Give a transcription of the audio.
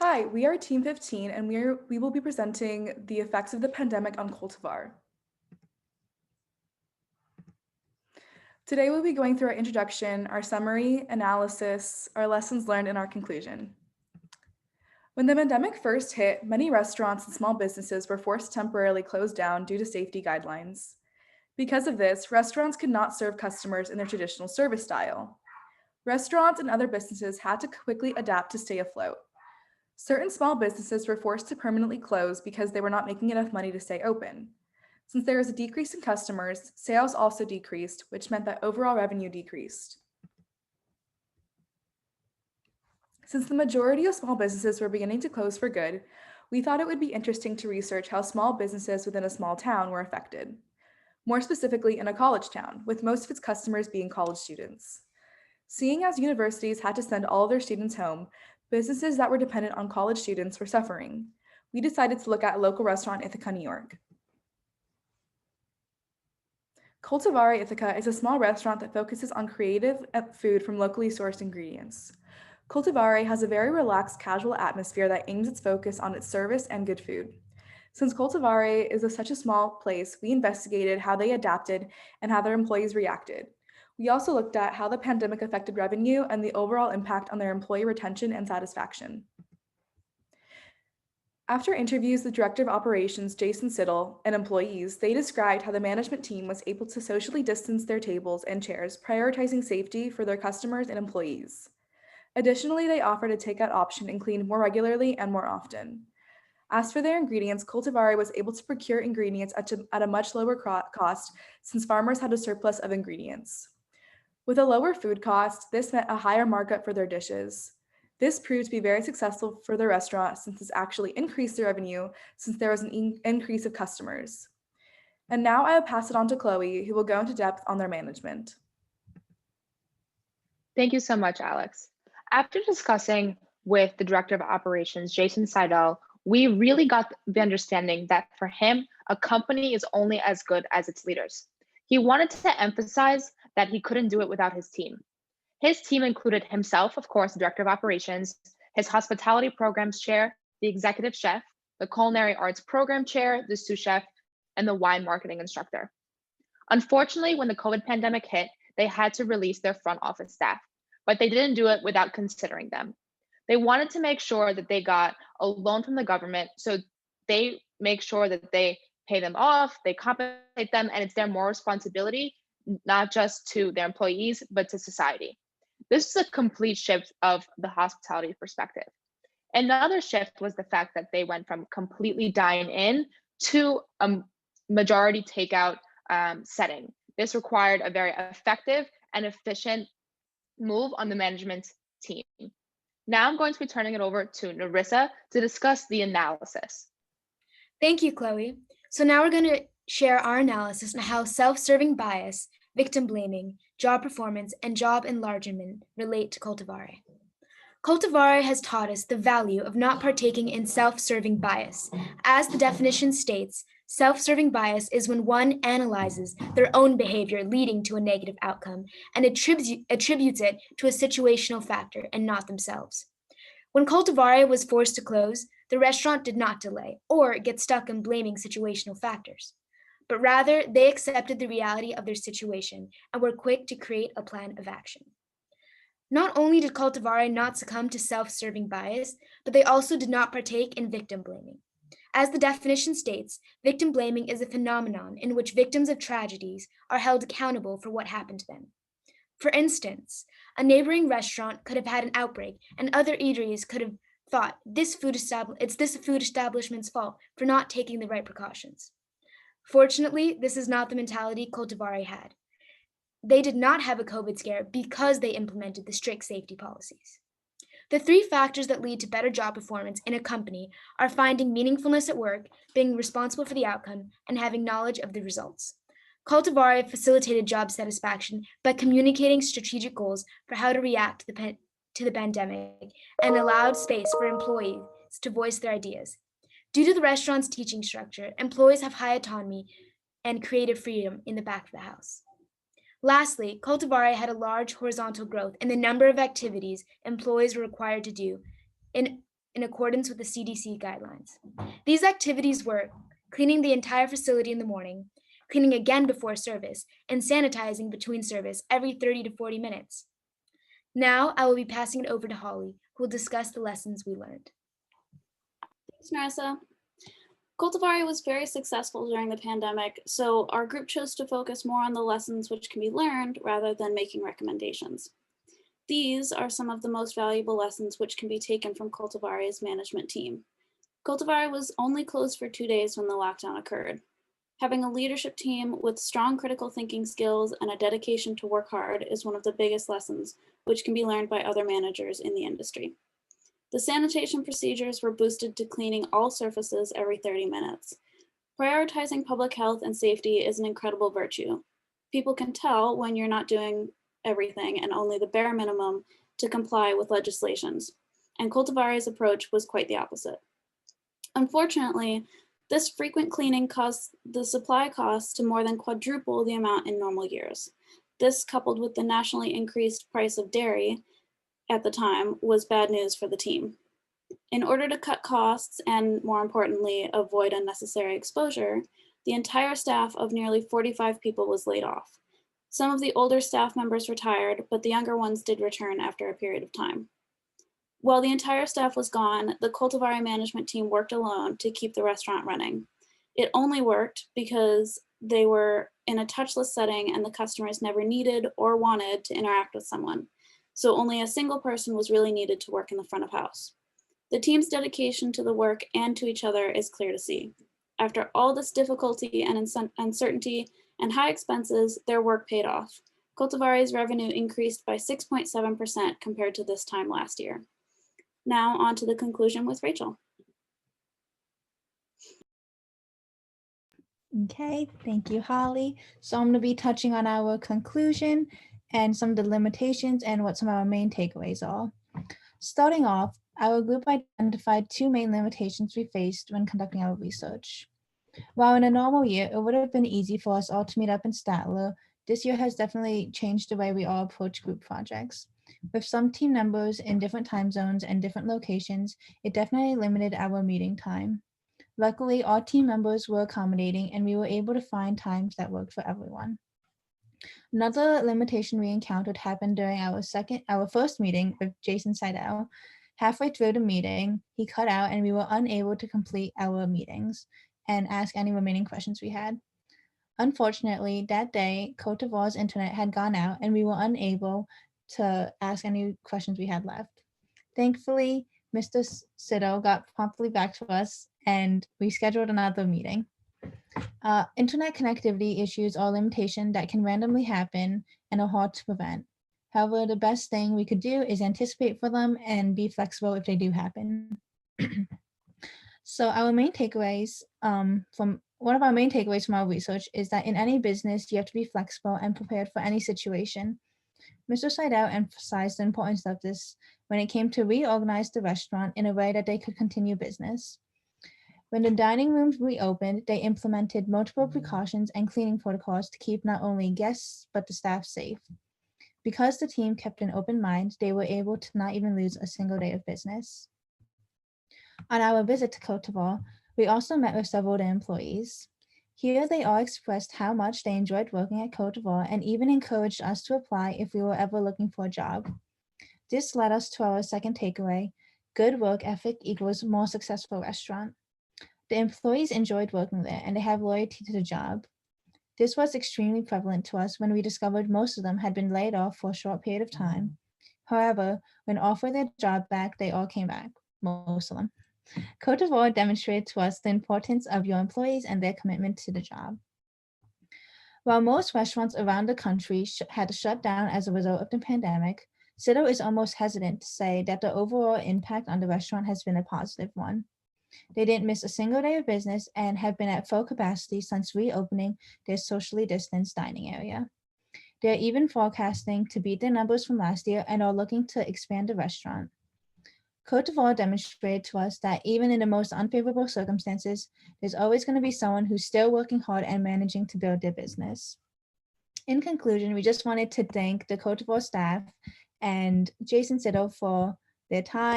Hi, we are Team 15 and we will be presenting the effects of the pandemic on cultivar. Today we'll be going through our introduction, our summary, analysis, our lessons learned, and our conclusion. When the pandemic first hit, many restaurants and small businesses were forced to temporarily close down due to safety guidelines. Because of this, restaurants could not serve customers in their traditional service style. Restaurants and other businesses had to quickly adapt to stay afloat. Certain small businesses were forced to permanently close because they were not making enough money to stay open. Since there was a decrease in customers, sales also decreased, which meant that overall revenue decreased. Since the majority of small businesses were beginning to close for good, we thought it would be interesting to research how small businesses within a small town were affected. More specifically, in a college town, with most of its customers being college students. Seeing as universities had to send all of their students home, businesses that were dependent on college students were suffering. We decided to look at a local restaurant in Ithaca, New York. Cultivare Ithaca is a small restaurant that focuses on creative food from locally sourced ingredients. Cultivare has a very relaxed, casual atmosphere that aims its focus on its service and good food. Since Cultivare is such a small place, we investigated how they adapted and how their employees reacted. We also looked at how the pandemic affected revenue and the overall impact on their employee retention and satisfaction. After interviews with Director of Operations Jason Siddle and employees, they described how the management team was able to socially distance their tables and chairs, prioritizing safety for their customers and employees. Additionally, they offered a takeout option and cleaned more regularly and more often. As for their ingredients, Cultivare was able to procure ingredients at a much lower cost since farmers had a surplus of ingredients. With a lower food cost, this meant a higher markup for their dishes. This proved to be very successful for the restaurant since this actually increased their revenue since there was an increase of customers. And now I will pass it on to Chloe, who will go into depth on their management. Thank you so much, Alex. After discussing with the Director of Operations, Jason Seidel, we really got the understanding that for him, a company is only as good as its leaders. He wanted to emphasize that he couldn't do it without his team. His team included himself, of course, Director of Operations, his hospitality programs chair, the executive chef, the culinary arts program chair, the sous chef, and the wine marketing instructor. Unfortunately, when the COVID pandemic hit, they had to release their front office staff, but they didn't do it without considering them. They wanted to make sure that they got a loan from the government, so they make sure that they pay them off, they compensate them, and it's their moral responsibility, not just to their employees, but to society. This is a complete shift of the hospitality perspective. Another shift was the fact that they went from completely dine in to a majority takeout setting. This required a very effective and efficient move on the management team. Now I'm going to be turning it over to Narissa to discuss the analysis. Thank you, Chloe. So now we're going to share our analysis on how self-serving bias, victim blaming, job performance, and job enlargement relate to Cultivare. Cultivare has taught us the value of not partaking in self-serving bias. As the definition states, self-serving bias is when one analyzes their own behavior leading to a negative outcome and attributes it to a situational factor and not themselves. When Cultivare was forced to close, the restaurant did not delay or get stuck in blaming situational factors, but rather they accepted the reality of their situation and were quick to create a plan of action. Not only did Cultivare not succumb to self-serving bias, but they also did not partake in victim blaming. As the definition states, victim blaming is a phenomenon in which victims of tragedies are held accountable for what happened to them. For instance, a neighboring restaurant could have had an outbreak, and other eateries could have thought it's this food establishment's fault for not taking the right precautions. Fortunately, this is not the mentality Cultivare had. They did not have a COVID scare because they implemented the strict safety policies. The three factors that lead to better job performance in a company are finding meaningfulness at work, being responsible for the outcome, and having knowledge of the results. Cultivare facilitated job satisfaction by communicating strategic goals for how to react to the pandemic and allowed space for employees to voice their ideas. Due to the restaurant's teaching structure, employees have high autonomy and creative freedom in the back of the house. Lastly, Cultivare had a large horizontal growth in the number of activities employees were required to do in in accordance with the CDC guidelines. These activities were cleaning the entire facility in the morning, cleaning again before service, and sanitizing between service every 30 to 40 minutes. Now I will be passing it over to Holly, who will discuss the lessons we learned. Thanks, Marissa. Cultivari was very successful during the pandemic, so our group chose to focus more on the lessons which can be learned rather than making recommendations. These are some of the most valuable lessons which can be taken from Cultivari's management team. Cultivari was only closed for 2 days when the lockdown occurred. Having a leadership team with strong critical thinking skills and a dedication to work hard is one of the biggest lessons which can be learned by other managers in the industry. The sanitation procedures were boosted to cleaning all surfaces every 30 minutes. Prioritizing public health and safety is an incredible virtue. People can tell when you're not doing everything and only the bare minimum to comply with legislations. And Cultivari's approach was quite the opposite. Unfortunately, this frequent cleaning caused the supply costs to more than quadruple the amount in normal years. This, coupled with the nationally increased price of dairy at the time, was bad news for the team. In order to cut costs and, more importantly, avoid unnecessary exposure, the entire staff of nearly 45 people was laid off. Some of the older staff members retired, but the younger ones did return after a period of time. While the entire staff was gone, the Cultivari management team worked alone to keep the restaurant running. It only worked because they were in a touchless setting and the customers never needed or wanted to interact with someone. So only a single person was really needed to work in the front of house. The team's dedication to the work and to each other is clear to see. After all this difficulty and uncertainty and high expenses, their work paid off. Cultivari's revenue increased by 6.7% compared to this time last year. Now on to the conclusion with Rachel. Okay, thank you, Holly. So I'm going to be touching on our conclusion and some of the limitations and what some of our main takeaways are. Starting off, our group identified two main limitations we faced when conducting our research. While in a normal year, it would have been easy for us all to meet up in Statler, this year has definitely changed the way we all approach group projects. With some team members in different time zones and different locations, it definitely limited our meeting time. Luckily, all team members were accommodating and we were able to find times that worked for everyone. Another limitation we encountered happened during our first meeting with Jason Seidel. Halfway through the meeting, he cut out and we were unable to complete our meetings and ask any remaining questions we had. Unfortunately, that day, Cote d'Ivoire's internet had gone out and we were unable to ask any questions we had left. Thankfully, Mr. Sido got promptly back to us and we scheduled another meeting. Internet connectivity issues are a limitation that can randomly happen and are hard to prevent. However, the best thing we could do is anticipate for them and be flexible if they do happen. So one of our main takeaways from our research is that in any business, you have to be flexible and prepared for any situation. Mr. Seidel emphasized the importance of this when it came to reorganize the restaurant in a way that they could continue business. When the dining rooms reopened, they implemented multiple precautions and cleaning protocols to keep not only guests, but the staff safe. Because the team kept an open mind, they were able to not even lose a single day of business. On our visit to Cote d'Ivoire, we also met with several of the employees. Here they all expressed how much they enjoyed working at Cote d'Ivoire and even encouraged us to apply if we were ever looking for a job. This led us to our second takeaway: good work ethic equals more successful restaurant. The employees enjoyed working there and they have loyalty to the job. This was extremely prevalent to us when we discovered most of them had been laid off for a short period of time. However, when offered their job back, they all came back, most of them. Cote d'Ivoire demonstrated to us the importance of your employees and their commitment to the job. While most restaurants around the country had to shut down as a result of the pandemic, Sido is almost hesitant to say that the overall impact on the restaurant has been a positive one. They didn't miss a single day of business and have been at full capacity since reopening their socially distanced dining area. They're even forecasting to beat their numbers from last year and are looking to expand the restaurant. Cote d'Ivoire demonstrated to us that even in the most unfavorable circumstances, there's always going to be someone who's still working hard and managing to build their business. In conclusion, we just wanted to thank the Cote d'Ivoire staff and Jason Sido for their time